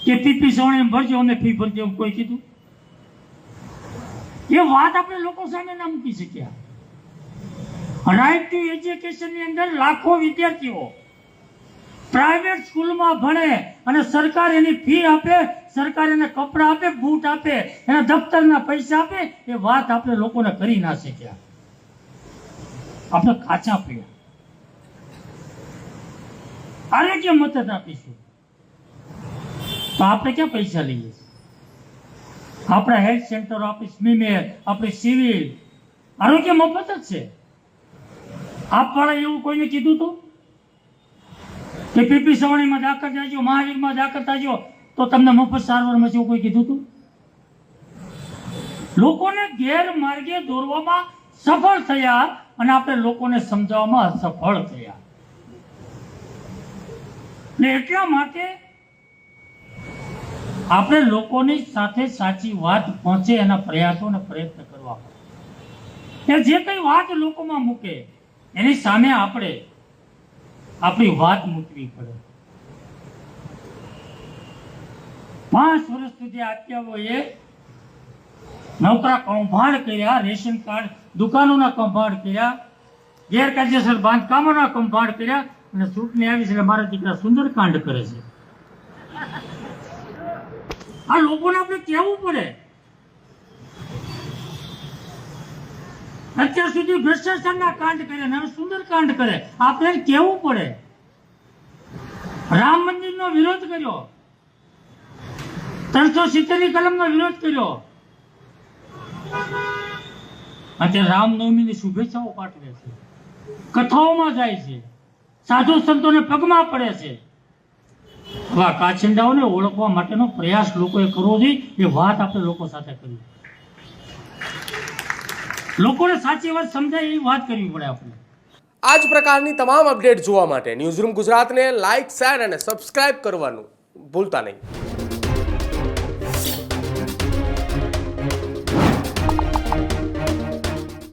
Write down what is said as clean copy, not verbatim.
કે પીપી સવર્ણ ભરજો અને ફી ભરજો એમ કોઈ કીધું? એ વાત આપણે લોકો સામે ના મૂકી શક્યા। રાઇટ ટુ એજ્યુકેશનની અંદર લાખો વિદ્યાર્થીઓ પ્રાઇવેટ સ્કૂલમાં ભણે અને સરકાર એની ફી આપે, સરકાર એને કપડાં આપે, બૂટ આપે, એના દફતરના પૈસા આપે, એ વાત આપણે લોકોને કરી ના શક્યા। આપણે કાચા પડ્યા। આરોગ્ય મદદ આપીશું તો આપણે ક્યાં પૈસા લઈએ છીએ? આપણા હેલ્થ સેન્ટર, આપણી સ્મીમેર, આપણી સિવિલ, આરોગ્ય મફત જ છે। આપવાળા એવું કોઈને કીધું હતું કે પીપી સવર્ણીમાં દાખલ થજો, મહાવીરમાં દાખલ થજો તો તમને મફત સારવાર મળશે, એવું કોઈ કીધું હતું? લોકોને ગેરમાર્ગે દોરવામાં સફળ થયા અને આપણે લોકોને સમજાવવામાં અસફળ થયા। ને એટલા માટે આપણે લોકોની સાથે સાચી વાત પહોંચે એના પ્રયાસો અને પ્રયત્ન કરવા પડે। જે કઈ વાત લોકોમાં મૂકે એની સામે આપણે આપણી વાત મૂકવી પડે। 5 વર્ષ સુધી આત્યાઓએ નોકરા કૌભાંડ કર્યા, રેશન કાર્ડ દુકાનોના કૌભાંડ કર્યા, ગેરકાયદેસર બાંધકામોના કૌભાંડ કર્યા અને ચૂંટણી આવી છે એટલે મારા દીકરા સુંદરકાંડ કરે છે। આ લોકોને આપણે કહેવું પડે। અત્યાર સુધી ભ્રષ્ટાચારના કાંડ કરે ને હવે સુંદરકાંડ કરે, આપણે કહેવું પડે। રામ મંદિરનો વિરોધ કર્યો, 370 ની કલમનો વિરોધ કર્યો, અત્યારે રામનવમીની શુભેચ્છાઓ પાઠવે છે, કથાઓમાં જાય છે, સાધુ સંતોને પગમાં પડે છે। આવા કાચિંડાઓને ઓળખવા માટેનો પ્રયાસ લોકોએ કરવો જોઈએ। એ વાત આપણે લોકો સાથે કરવી, લોકોને સાચી વાત સમજાય એવી વાત કરવી પડે આપણે। આ જ પ્રકારની તમામ અપડેટ જોવા માટે ન્યૂઝરૂમ ગુજરાતને લાઇક, શેર અને સબસ્ક્રાઇબ કરવાનું ભૂલતા નહીં।